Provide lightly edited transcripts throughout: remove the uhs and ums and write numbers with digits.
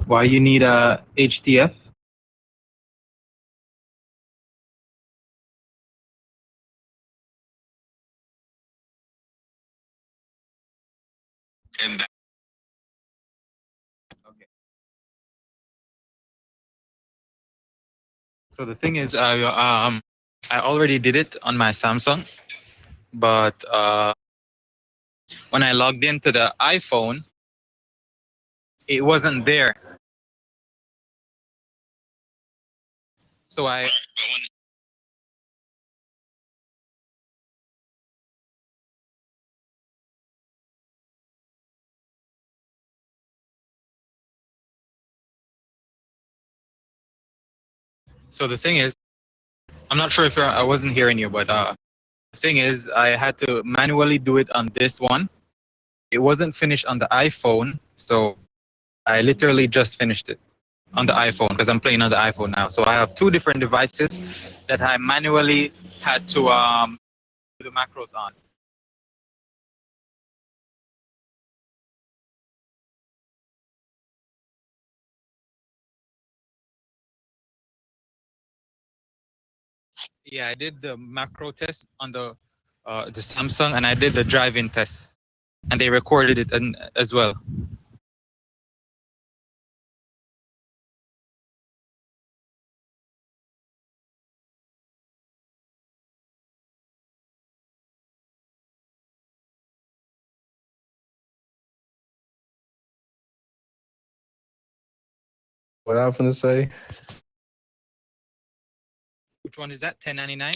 Why you need a HTF? Okay. So the thing is, I already did it on my Samsung, but when I logged into the iPhone, it wasn't there. So I so the thing is, I'm not sure if I wasn't hearing you, but the thing is, I had to manually do it on this one. It wasn't finished on the iPhone, so I literally just finished it on the iPhone because I'm playing on the iPhone now. So I have two different devices that I manually had to do the macros on. Yeah, I did the macro test on the Samsung, and I did the drive-in test, and they recorded it as well. What I'm gonna say? Which one is that? 1099?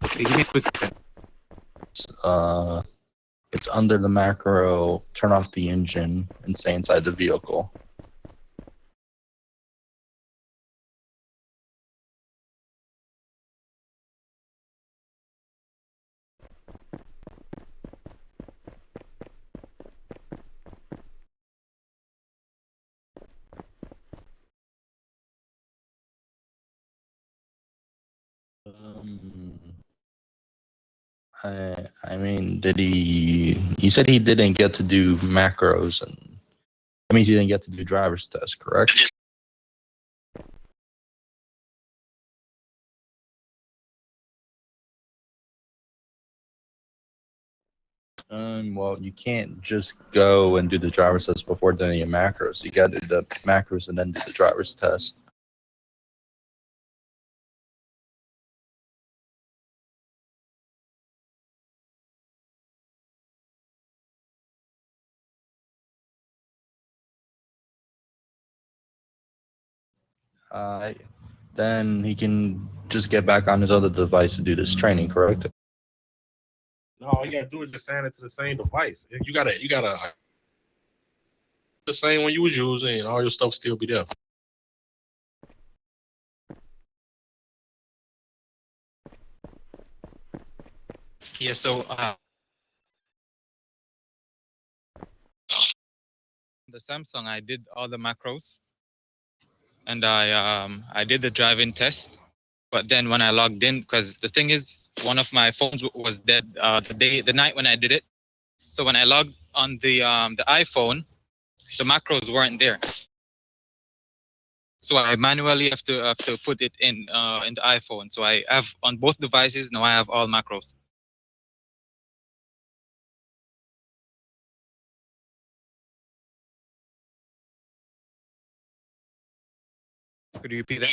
Okay, give me a quick second. Uh, it's under the macro. Turn off the engine and stay inside the vehicle. Um, I mean, did he? He said he didn't get to do macros, and that means he didn't get to do driver's test, correct? Well, you can't just go and do the driver's test before doing your macros. You got to do the macros and then do the driver's test. Uh, then he can just get back on his other device to do this training, correct? No, all you gotta do is just sign it to the same device. You gotta the same one you was using, and all your stuff still be there. Yeah, so the Samsung, I did all the macros, and I did the drive-in test. But then when I logged in, because the thing is, one of my phones was dead the night when I did it. So when I logged on the iPhone, the macros weren't there. So I manually have to put it in the iPhone. So I have on both devices now. I have all macros. Could you repeat that?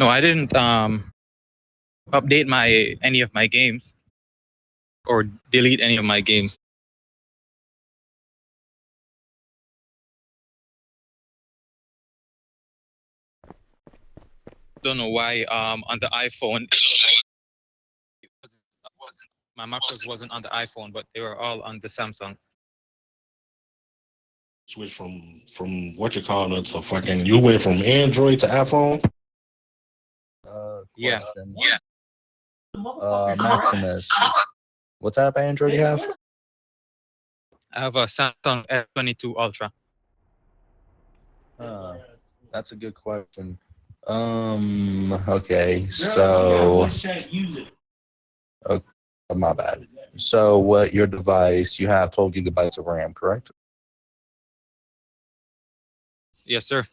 No, I didn't update any of my games or delete any of my games. Don't know why on the iPhone it wasn't my macros wasn't on the iPhone, but they were all on the Samsung. Switch from what you call it to fucking. You went from Android to iPhone. Yeah. Question. Maximus, what type of Android do you have? I have a Samsung S22 Ultra. That's a good question. Okay, so okay, my bad. So what your device, you have 12 gigabytes of RAM, correct? Yes, sir.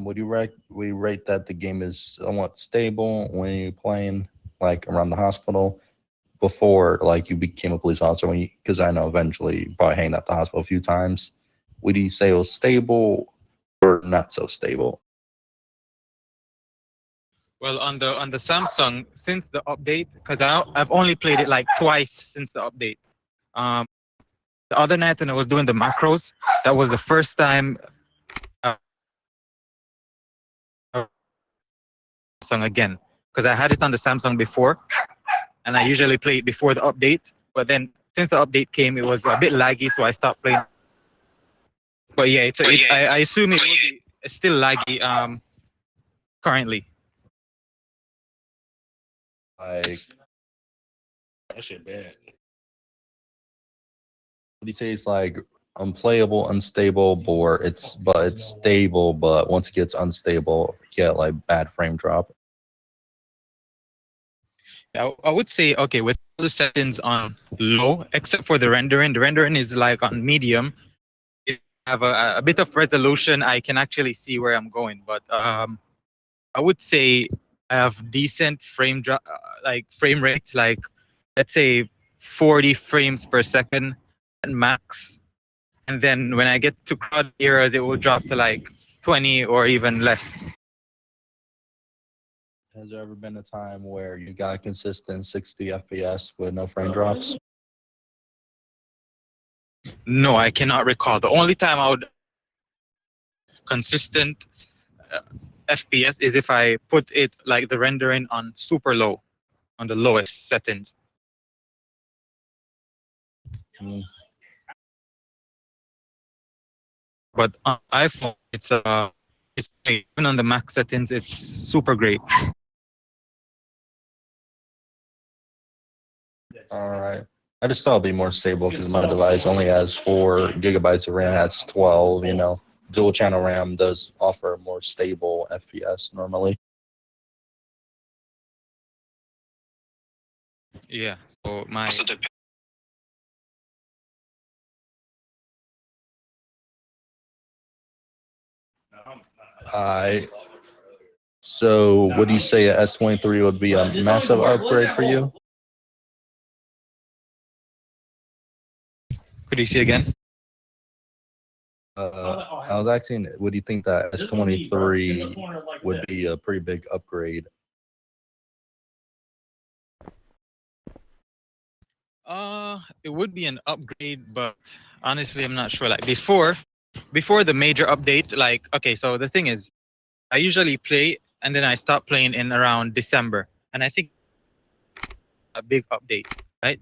Would you rate that the game is somewhat stable when you're playing like around the hospital before like you became a police officer? When because I know eventually you probably hanged out the hospital a few times. Would you say it was stable or not so stable? Well, on the Samsung, since the update, because I've only played it like twice since the update. The other night when I was doing the macros, that was the first time Samsung again, because I had it on the Samsung before, and I usually play it before the update. But then since the update came, it was a bit laggy, so I stopped playing. But yeah, I assume it will be still laggy currently. Like, That shit bad. what do you say? It's like unplayable, unstable, or it's stable, but once it gets unstable, you get like bad frame drop. I would say okay with all the settings on low, except for the rendering. The rendering is like on medium. If I have a bit of resolution, I can actually see where I'm going. But I would say I have decent like frame rate, like let's say 40 frames per second at max. And then when I get to crowd areas, it will drop to like 20 or even less. Has there ever been a time where you got consistent 60 FPS with no frame drops? No, I cannot recall. The only time I would consistent FPS is if I put it like the rendering on super low, on the lowest settings. Mm. But on iPhone, it's even on the max settings, it's super great. All right. I just thought it'd be more stable because my device only has 4 gigabytes of RAM. That's 12. Dual channel RAM does offer more stable FPS normally. Yeah. So my So would you say a S23 would be a massive upgrade for you? could you see again? I was asking, would you think that S23 would be a pretty big upgrade? It would be an upgrade, but honestly, I'm not sure. Like before the major update, like okay, so the thing is, I usually play and then I stop playing in around December. And I think a big update, right?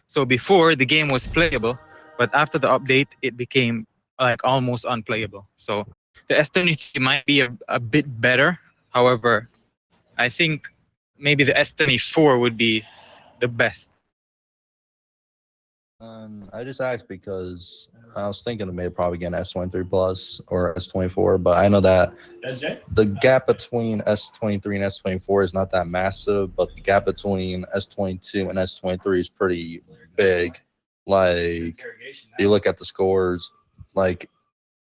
So before the game was playable, but after the update, it became like almost unplayable. So the S23 might be a bit better. However, I think maybe the S24 would be the best. I just asked because I was thinking of maybe probably getting S23 Plus or S24, but I know that the gap between S23 and S24 is not that massive, but the gap between S22 and S23 is pretty big. Like, you look at the scores, like,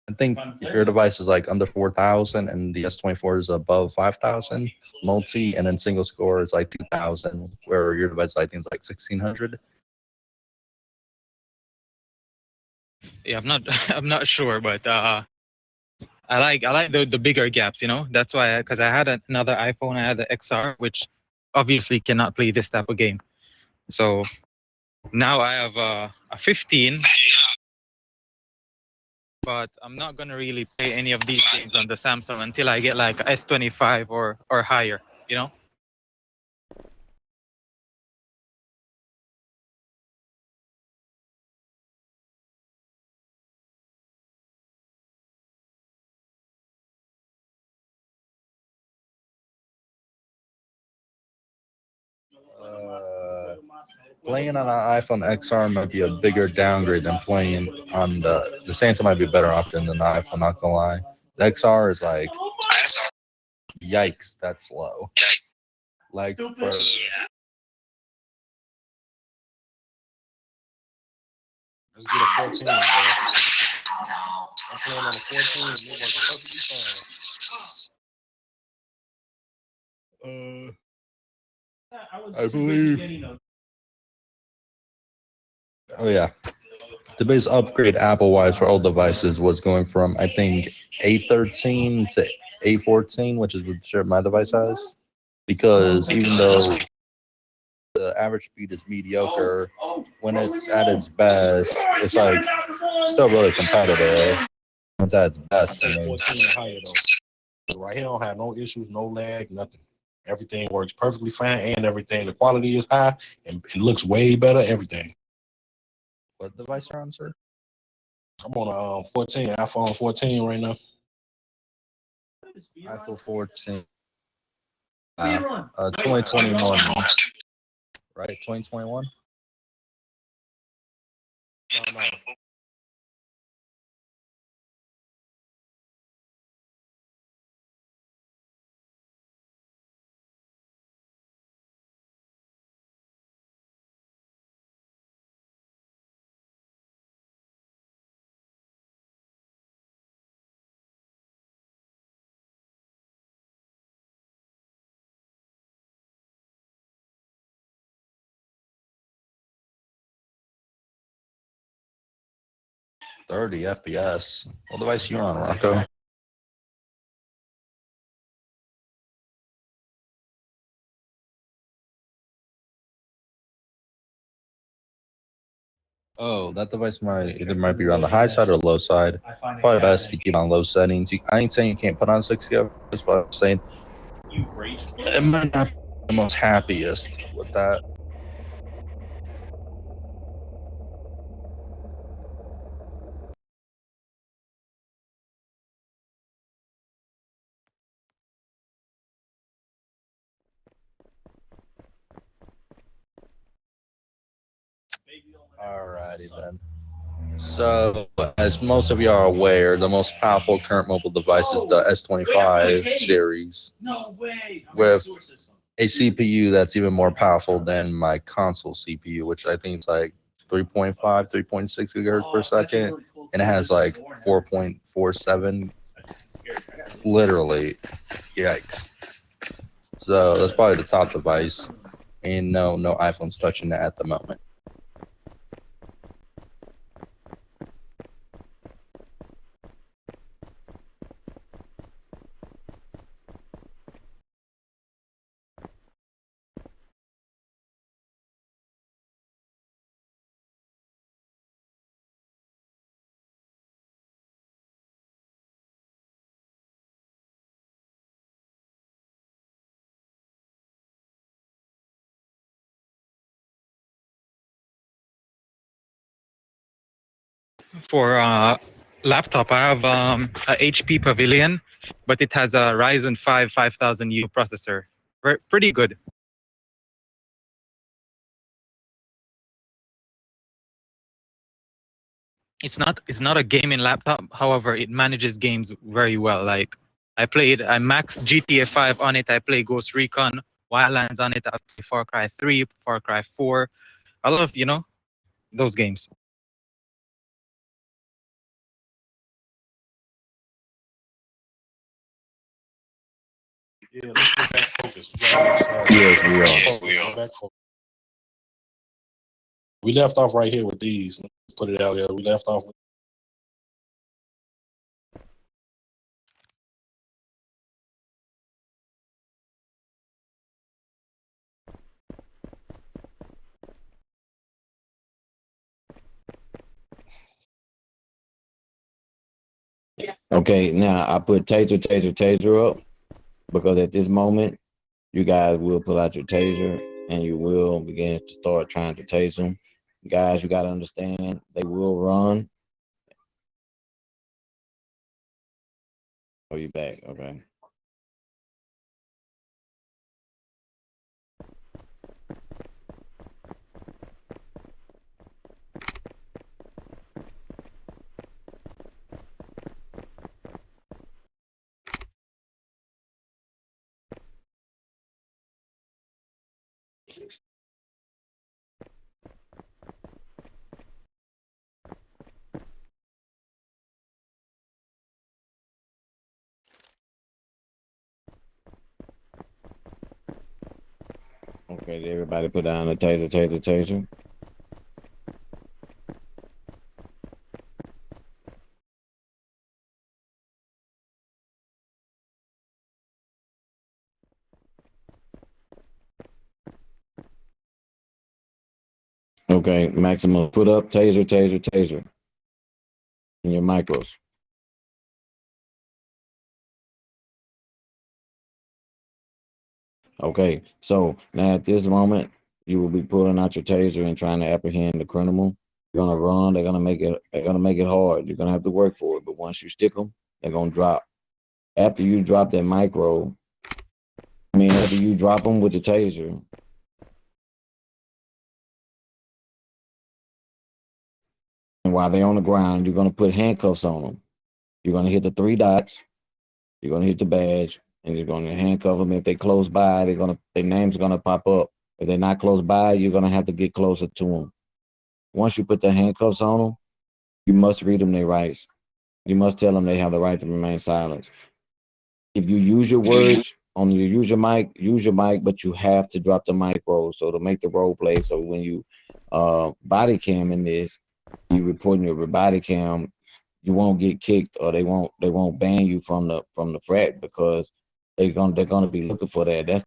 I think your device is like under 4,000 and the S24 is above 5,000 multi, and then single score is like 2,000, where your device I think is like 1,600. Yeah, I'm not I'm not sure, but I like the bigger gaps. That's why because I had another iPhone, I had the XR, which obviously cannot play this type of game. So now I have a 15, but I'm not gonna really play any of these games on the Samsung until I get like a S25 or higher. You know. Uh, Playing on an iPhone XR might be a bigger downgrade than playing on the Samsung might be a better option than the iPhone. Not gonna lie, the XR is like yikes, that's low. Like for Let's get a 14, bro. I'm playing on a 14 and it works perfectly fine. I believe. Oh yeah, the biggest upgrade Apple wise for old devices was going from I think 813 to 814, which is what my device has. Because even though the average speed is mediocre, when it's at its best, it's like still really competitive. When it's at its best, I mean. 14 and higher though. Right here, don't have no issues, no lag, nothing. Everything works perfectly fine, and everything. The quality is high, and it looks way better. Everything. What device are on, sir? I'm on a 14, iPhone 14 right now. iPhone 14. 2021. Right, 2021. No. Thirty FPS. What device you on, Rocco? Oh, that device might be on the high side or low side. Probably best to keep on low settings. I ain't saying you can't put on 60 FPS, but I'm saying it might not be the most happiest with that. Alrighty then. So, as most of you are aware, the most powerful current mobile device is the S25 series, with a CPU that's even more powerful than my console CPU, which I think is like 3.5, 3.6 gigahertz per second, and it has like 4.47. Literally, yikes. So that's probably the top device, and no iPhone's touching that at the moment. For laptop, I have a HP Pavilion, but it has a Ryzen 5 5000U processor. Pretty good. It's not a gaming laptop. However, it manages games very well. Like I maxed GTA 5 on it. I play Ghost Recon Wildlands on it. I play Far Cry 3, Far Cry 4. I love those games. Yeah, let's get back focused. We gotta start- Yes, we are. Focus, get back focused. We left off right here with these. Let's put it out there. We left off with Okay, now I put taser up because at this moment, you guys will pull out your taser and you will begin to start trying to tase them. Guys, you got to understand, they will run. Oh, you back? Okay. Okay, did everybody put down the taser? Okay, Maximum, put up taser in your micros. Okay, so now at this moment, you will be pulling out your taser and trying to apprehend the criminal. You're gonna run. They're gonna make it hard. You're gonna have to work for it. But once you stick them, they're gonna drop. After you drop that micro, after you drop them with the taser, and while they're on the ground, you're gonna put handcuffs on them. You're gonna hit the three dots. You're gonna hit the badge, and you're gonna handcuff them. If they close by, their name's gonna pop up. If they're not close by, you're gonna have to get closer to them. Once you put the handcuffs on them, you must read them their rights. You must tell them they have the right to remain silent. If you use your words use your mic, but you have to drop the mic roll so to make the role play. So when you body cam in this, you reporting your body cam, you won't get kicked or they won't ban you from the frat because they're gonna be looking for that. That's